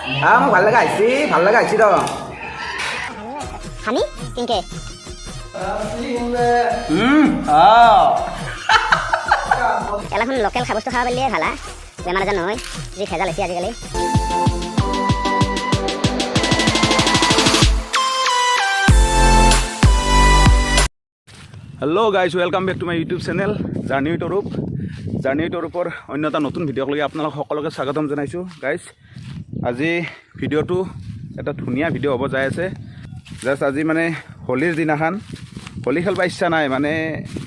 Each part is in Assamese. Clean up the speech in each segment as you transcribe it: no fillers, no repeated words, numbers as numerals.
মোক ভাল লগা আহিছি ৰ হানি কিনকে এলাখন লোকেল খাবস্তু খাব পাৰিলে ভালা বেমাৰ আজাৰ নহয় যি ভেজাল হৈছে আজিকালি hello' guys welcome back to my YouTube channel journey with Arup. Journey with অৰূপৰ অন্য এটা নতুন ভিডিঅ'ক লৈ আপোনালোক সকলোকে স্বাগতম জনাইছোঁ। গাইজ আজি ভিডিঅ'টো এটা ধুনীয়া ভিডিঅ' হ'ব যাই আছে। জাষ্ট আজি মানে হোলীৰ দিনাখন হোলী খেলিব ইচ্ছা নাই, মানে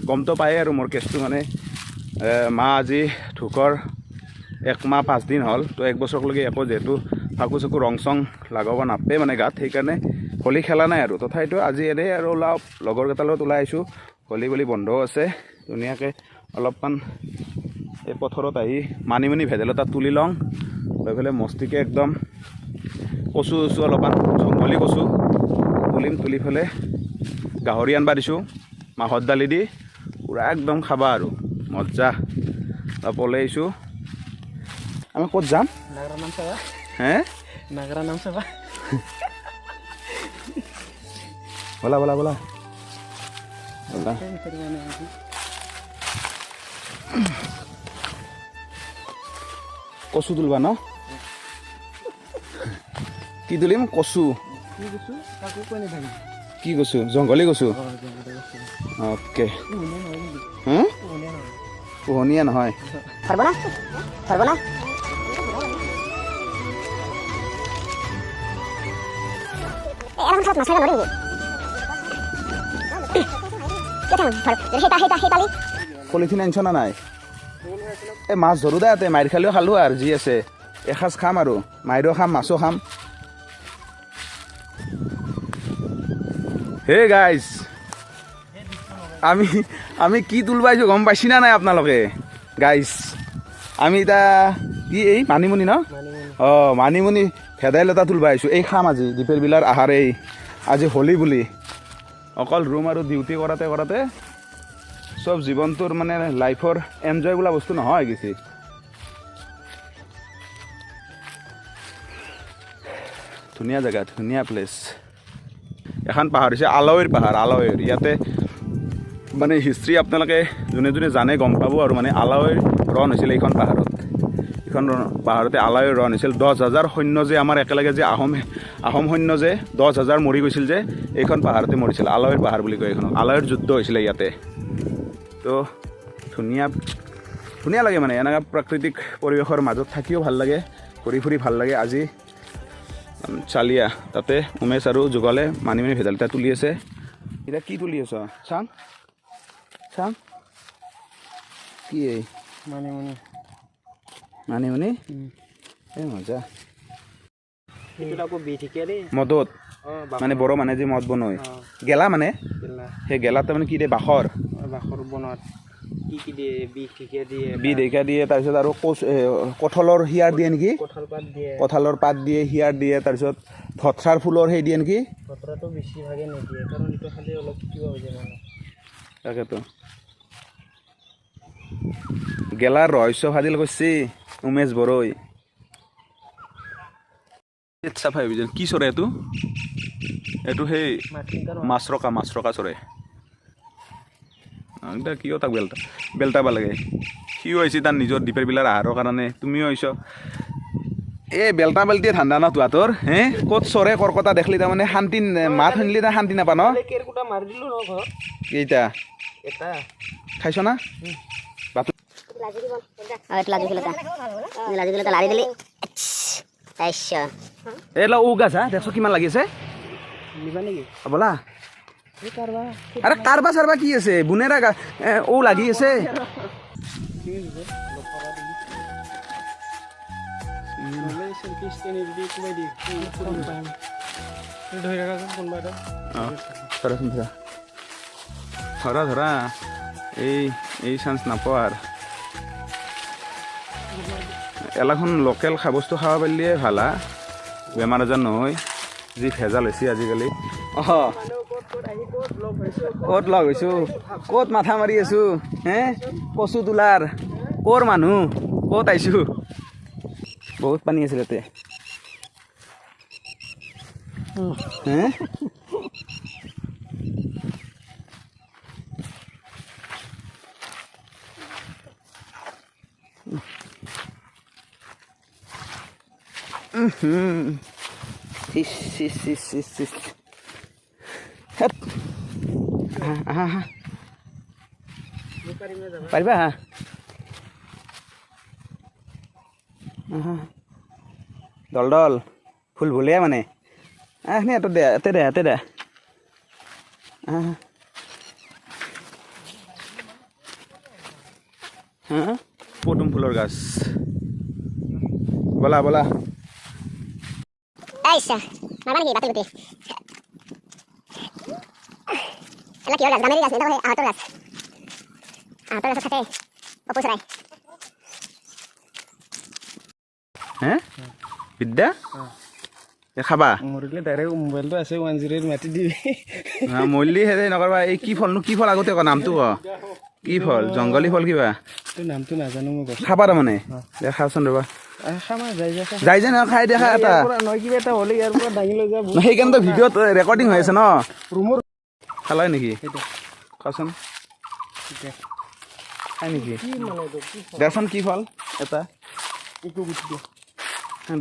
গমটো পায়ে আৰু মোৰ কেছটো মানে মা আজি ঢুকৰ 1 মাহ 5 দিন হ'ল, তো 1 বছৰলৈকে একো যিহেতু ফাকু চকু ৰং চং লগাব নাপায় মানে গাত, সেইকাৰণে হোলী খেলা নাই আৰু। তথাপিতো আজি এনেই আৰু অলপ লগৰকেইটাৰ লগত ওলাই আহিছোঁ, হোলী বুলি বন্ধও আছে। ধুনীয়াকৈ অলপমান এই পথাৰত আহি মানিমুনি ভেদাইলতা তুলি লওঁ, লৈ পেলাই মস্তিকৈ একদম কচু অলপমান জংঘলী কচু তুলি পেলাই গাহৰি আনবা দিছোঁ মাহৰ দালি দি, পূৰা একদম খাবা আৰু মজা। পলাই আহিছোঁ। আমি ক'ত যাম? নাগৰা নাম চাবা হে নাগৰা নাম চাবা বলা বলা বলা বলা। কচু তুলবা ন? কি তুলিম? কচু। কি কচু? জংঘলী কচু। অ'কে। পোহনীয়া নহয়। ধৰব না এলাখন খাত মাছ খাব নোৱাৰি পলিথিন আনিছ না নাই? এই মাছ ধৰো দে, ইয়াতে মাইৰ খালেও খালোঁ আৰু যি আছে এসাঁজ খাম আৰু মাইৰো খাম মাছো খাম। হে গাইজ আমি কি তুলবা আহিছোঁ গম পাইছি না নাই আপোনালোকে? গাইজ আমি এতিয়া কি এই মানিমুনি ন? অঁ মানিমুনি ভেদাইলতা তুলবা আহিছোঁ। এই খাম আজি দীপেৰ বিলাৰ আহাৰ। এই আজি হোলী বুলি অকল ৰুম আৰু ডিউটি কৰাতে চব জীৱনটোৰ মানে লাইফৰ এনজয় বোলা বস্তু নহয় গেছি। ধুনীয়া জেগা, ধুনীয়া প্লেচ। এখন পাহাৰ হৈছে আলয়ৰ পাহাৰ। আলয়ৰ ইয়াতে মানে হিষ্ট্ৰী আপোনালোকে যোনে যোনে জানে গম পাব আৰু মানে আলয়ৰ ৰণ হৈছিল এইখন পাহাৰত। এইখন পাহাৰতে আলয়ৰ ৰণ হৈছিল। 10,000 সৈন্য যে আমাৰ একেলগে যে আহোম সৈন্য যে 10,000 মৰি গৈছিল যে এইখন পাহাৰতে মৰিছিল। আলয়ৰ পাহাৰ বুলি কয় এইখনক। আলয়ৰ যুদ্ধ হৈছিলে ইয়াতে। তো ধুনীয়া লাগে মানে এনেকুৱা প্ৰাকৃতিক পৰিৱেশৰ মাজত থাকিও ভাল লাগে, ঘূৰি ফুৰি ভাল লাগে। আজি চালিয়া তাতে উমেশ আৰু যুগলে মানিমুনি ভেদাইলতা তুলি আছে। এতিয়া কি তুলি আছ? চাং কি এই মানিমুনি এই মজা। মদত মানে বড়ো মানে যে মদ বনায় গেলা মানে সেই গেলাত তাৰমানে কি দিয়ে? বাখৰ বনোৱাত কি দিয়ে? বি ঢেকীয়া দিয়ে, তাৰপিছত আৰু কঁঠালৰ হিয়াৰ দিয়ে নেকি? কঁঠালৰ পাত দিয়ে, হিয়াৰ দিয়ে, তাৰপিছত ধতৰাৰ ফুলৰ সেই দিয়ে নেকি? ধতৰাটো বেছিভাগে নিদিয়ে, কাৰণ এইটো খালি অলপ কিবা হৈ যায় মানে। তাকেতো গেলাৰ ৰহস্য ফাদিল কৰিছে উমেশ বড়োই। চাফাই কি চৰে এইটো সেই মাছৰকা চৰে। এতিয়া কিয় তাক বেলটাব লাগে? সিও আহিছে তাৰ নিজৰ দ্বীপৰ বিলাৰ আহাৰৰ কাৰণে, তুমিও আহিছ। এই বেলটা বেলটিয়ে ঠাণ্ডা না তোহাঁতৰ? হে ক'ত চৰে কৰ্কটা দেখলি তাৰমানে শান্তি মাত শুনিলি তাৰ শান্তি নাপা ন? কেইটা খাইছ না? এই ল ও গাছা দেখছ কিমান লাগিছে বলা। আৰে কাৰবা চাৰবা কি আছে? বুনেৰা ও লাগি আছে। ধৰা এই চান্স নাপোৱা আৰু এলাখন লোকেল বস্তু খাব পাৰিলে ভাল। বেমাৰ আজাৰ নহয়, যি ভেজাল হৈছে আজিকালি। ক'ত লগ হৈছোঁ? ক'ত মাথা মাৰি আছোঁ? হে কচু তোলাৰ ক'ৰ মানুহ? ক'ত আহিছোঁ? বহুত পানী আছিল ইয়াতে। হে is is is is is হেত আহা আহা পাৰিবা দল দল ফুল ভুলিয়া মানে নে এতে দে এতে দে এতে দে পদুম ফুলৰ গাছ বলা বলা আইছা মাবা নেকি বাতি গুটি এলা কি গাছ গামেৰি গাছ এটা আহতৰ গাছ থাকে অপুচৰাই হে বিদ্যা খাবা মৰিলে ডাইৰেক্ট মোবাইলটো আছে 108 মাতি দিবি মল্লি হেৰি নকৰবা এই কি ফলনো কি ফল আগতে ক নামটো ক কি ফল জংগলী ফল কিবা তোৰ নামটো নাজানো মই খাবা তাৰমানে দেখাচোন ৰবা খামা যাই যাই না খাই দেখা এটা নহয় কিবা এটা হ'লে ইয়াৰ পৰা দাঙি লৈ যাব সেইকাৰণে ভিডিঅ'ত ৰেকৰ্ডিং হৈ আছে ন ৰুমৰ খালাই নেকি কচোন খাই নেকি দেচোন কি ফল এটা একো গুটি দিওঁ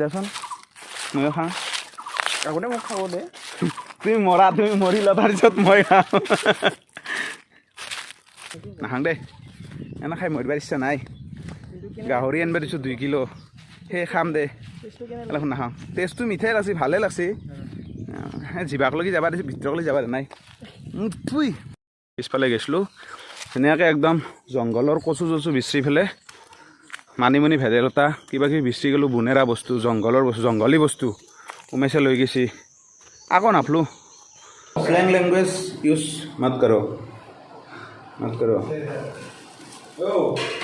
দেচোন ময়ো খাওঁ আগতে মোক খাব দে তুমি মৰা তুমি মৰিলা তাৰপিছত মই খাওঁ নাখাওঁ দেই এনে খাই মৰিবাৰ ইচ্ছা নাই গাহৰি আনিব দিছোঁ 2 কিলো সেই খাম দে অলপ নাখাওঁ টেষ্টটো মিঠাই লাগছি ভালে লাগছি জিভাকলৈকে যাবা দিছোঁ ভিতৰলৈ যাবা নাই থুই পিছফালে গৈছিলোঁ ধুনীয়াকৈ একদম জংঘলৰ কচু চচু বিচৰি ফেলে মানিমুনি ভেদাইলতা কিবা কিবি বিচৰি গ'লোঁ বুনেৰা বস্তু জংঘলৰ বস্তু জংঘলী বস্তু উমেশে লৈ গৈছি আকৌ নাপলোঁ স্লেং লেংগুৱেজ ইউজ মত কৰক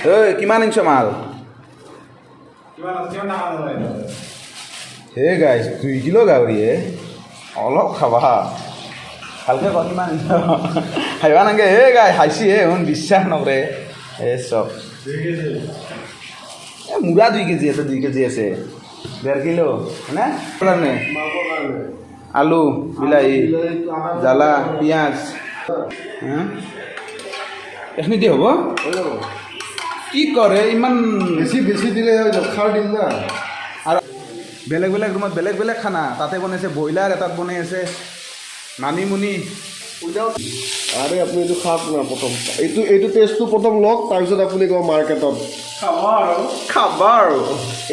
ঐ কিমান ইঞ্চ মাল হে গাইছ 2 কিলো গাহৰিয়ে অলপ খাবা ভালকৈ ক কিমান ইঞ্চ খাইবা নাগে হে গাই খাইছি হে শুন বিশ্বাস নকৰে এই চব মুড়া 2 কেজি আছে 2 কেজি আছে 1.5 কিলো হয়নে কাৰণে আলু বিলাহী জ্বালা পিঁয়াজ এখনি দি হ'ব কি কৰে ইমান বেছি দিলে খাৰ দিম না আৰু বেলেগ বেলেগ ৰুমত বেলেগ বেলেগ খানা তাতে বনাইছে ব্ৰইলাৰ এটাত বনাই আছে মানিমুনি আৰে আপুনি এইটো খাওক না প্ৰথম এইটো টেষ্টটো প্ৰথম লওক তাৰপিছত আপুনি কওক মাৰ্কেটত খাবা আৰু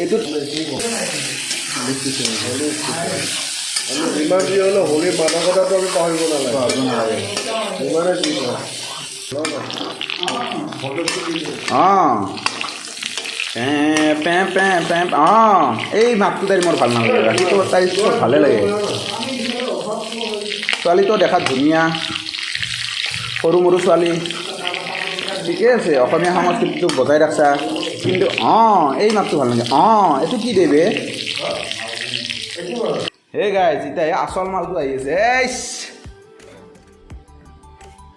এইটো যিমান যি হ'লেও হোলীৰ মাদকতাটো আমি পাহৰিব নালাগে যিমানে যি হয় এই মাতটো তাই মোৰ ভাল নালাগে বাকীটো তাই ভালে লাগে ছোৱালীটো দেখাত ধুনীয়া সৰু মৰু ছোৱালী ঠিকে আছে অসমীয়া সংস্কৃতিটো বজাই ৰাখছা কিন্তু এই মাতটো ভাল লাগে এইটো কি দেবে হে গাইজ এতিয়া আচল মালটো আহি আছে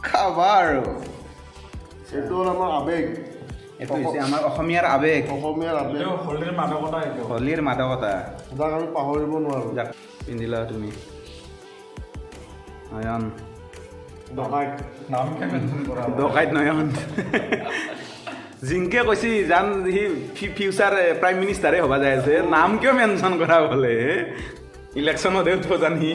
খাবা আৰু এইটো হ'ল আমাৰ আৱেগ এইটো হৈছে আমাৰ অসমীয়াৰ আৱেগ হোলীৰ মাদকতা যাক আমি পাহৰিব নোৱাৰোঁ যাক পিন্ধিলা তুমি নয়ন ডকাইত নয়ন জিংকে কৈছি জান সি ফিউচাৰ প্ৰাইম মিনিষ্টাৰে হ'ব যাই আছে নাম কিয় মেনশ্যন কৰা বোলে ইলেকশ্যনত উঠব জানি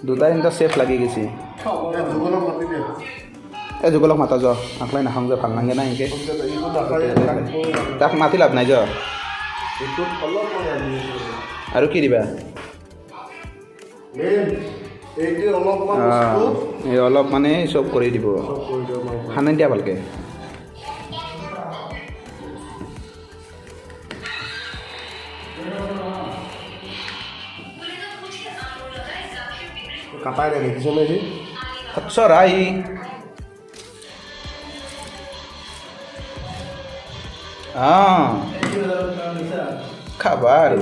দুটা তিনিটা চেফ লাগি গৈছে এই যুগলক মাতা য আকলাই নাখাওঁ যে ভাল নালাগে না এনেকৈ তাক মাতি লাভ নাই য আৰু কি দিবা এই অলপ মানে চব কৰি দিব খানা দিয়া ভালকৈ কাটাই দে দেখিছেনে সি চৰাই খাবা আৰু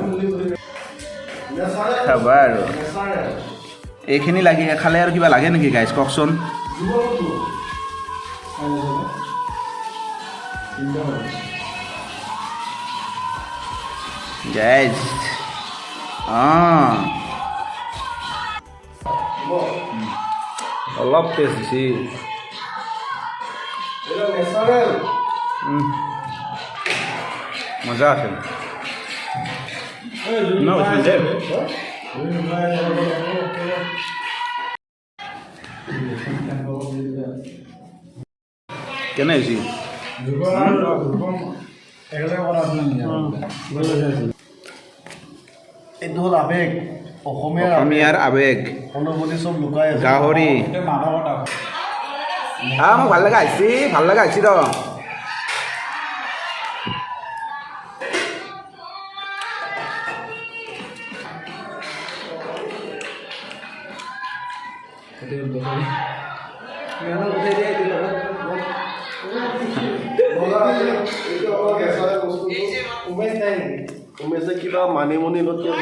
এইখিনি লাগি খালে আৰু কিবা লাগে নেকি গাইজ কওকচোন গাইজ অলপ টেষ্ট দিছি মজা আছে কেনে হৈছে এইটো হ'ল আবেগ অসমীয়াৰ আবেগ অনুভূতি চব লুকাই আছে গাহৰি মোক ভাল লগা আহিছি ৰ উমেশে কিবা মানিমুনি লতিয়ে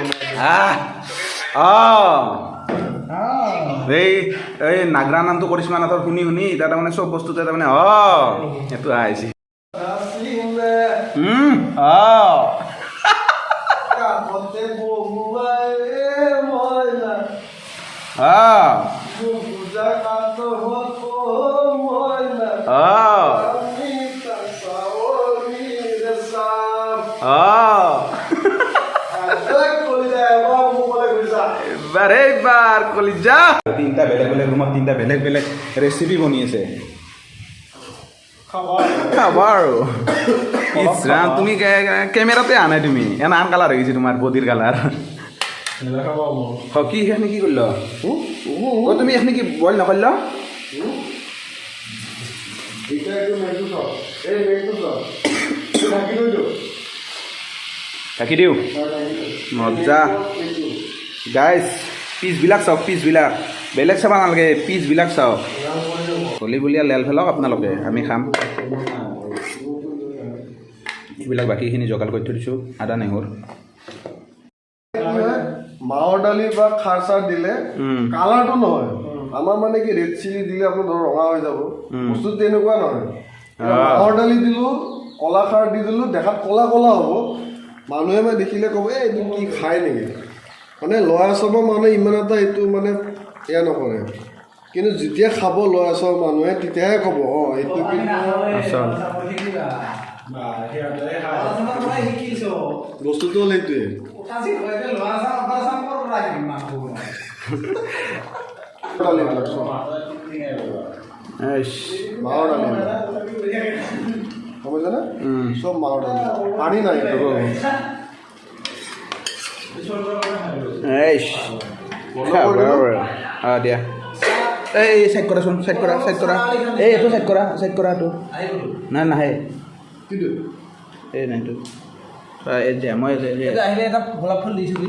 এই নাগৰা নামটো কৰিশ্মা নাথৰ শুনি এতিয়া তাৰমানে চব বস্তুতে তাৰমানে সেইটো আহিছে এইবাৰ কলিজা তিনিটা বেলেগ বেলেগ ৰুমত তিনিটা বেলেগ বেলেগ ৰেচিপি বনি আছে খাবা আৰু ইছৰাম তুমি কেমেৰাতে আহা নাই তুমি এনে আন কালাৰ হৈ গৈছে তোমাৰ বডিৰ কালাৰ কি এখানে কি কৰিল তুমি এখানে কি বইল নকৰিল ঢাকি দিওঁ মজা গাইজ পিচবিলাক চাওক পিচবিলাক বেলেগ চাব নালাগে পিচবিলাক চাওক হলি বুলিয়া লেল ফেলক আপোনালোকে আমি খাম এইবিলাক বাকীখিনি যোগাৰ কৰি থৈ দিছোঁ আদা নহৰু মাহৰ দালি বা খাৰ চাৰ দিলে কালাৰটো নহয় আমাৰ মানে কি ৰেড চিলি দিলে আপোনাৰ ধৰ ৰঙা হৈ যাব বস্তু তেনেকুৱা নহয় মাহৰ দালি দিলোঁ কলা খাৰ দি দিলোঁ দেখাত কলা কলা হ'ব মানুহে মানে দেখিলে ক'ব এইটো কি খায় নেকি মানে ল'ৰা ছোৱালীৰ মানুহে ইমান এটা এইটো মানে এয়া নকৰে কিন্তু যেতিয়া খাব ল'ৰা ছোৱালী মানুহে তেতিয়াহে ক'ব এইটো কিন্তু বস্তুটো হ'ল এইটোৱে মাহৰ দালি বুজিছানে চব মাহৰ দালি পানী নাই দিয়া এই চাইড কৰাচোন চাইড কৰা এই এইটো চাইড কৰা এইটো নাই নাহে এই নাইটো এই যে মই আহিলে এটা গোলাপ ফুল দিছোঁ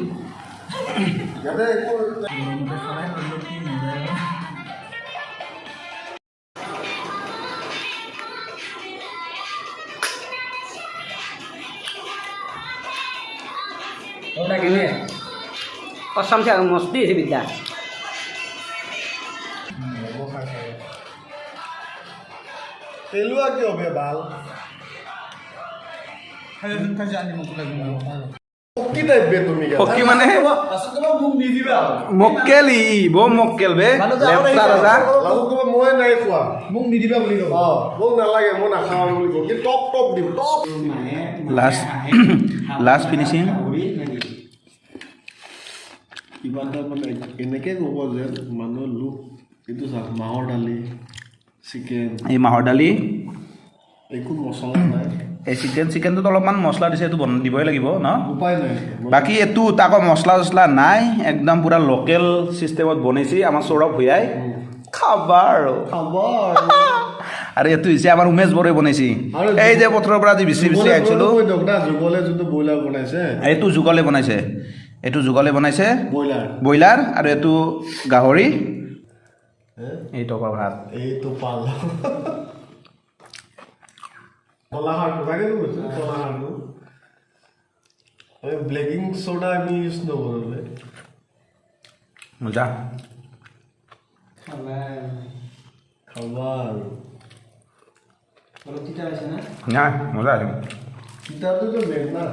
कसम से मस्ती है विद्या পেলোৱা কিয় বে ভাল কি টাইপ বে তুমি কি মানে মক্কেলি বৰ মক্কেল বে লেপটা ৰাজা মই নাই খোৱা মোক নিদিবা বুলি ক'ব মোক নালাগে মই নাখাওঁ বুলি ক'ব কিন্তু টপ দিম টপ লাষ্ট ফিনিচিং কিবা এটা মানে এনেকৈ ক'ব যে মানুহৰ লোক এইটো চাওক মাহৰ দালি চিকেন এই মাহৰ দালি একো মছলা নাই এই চিকেনটোত অলপমান মছলা দিছে এইটো দিবই লাগিব ন উপায় নাই বাকী এইটো তাকো মছলা চছলা নাই একদম পূৰা লোকেল চিষ্টেমত বনাইছে আমাৰ সৌৰভ ভূঞাই খাবা আৰু আৰু এইটো হৈছে আমাৰ উমেশ বৰে বনাইছে এই যে পথৰৰ পৰা যি বিচাৰি আহিছিলোঁ যুগলে যোনটো ব্ৰইলাৰ বনাইছে এইটো যুগলে বনাইছে ব্ৰইলাৰ আৰু এইটো গাহৰি এইটো ভাত এইটো পাল কলাখাৰটো তাকেতো কৈছোঁ কলাখাৰটো ব্লেকিং চ'ডা আমি ইউজ নকৰোঁ মজা খাবা আৰু নাই মজা আছে তিতাটোতো মেইন না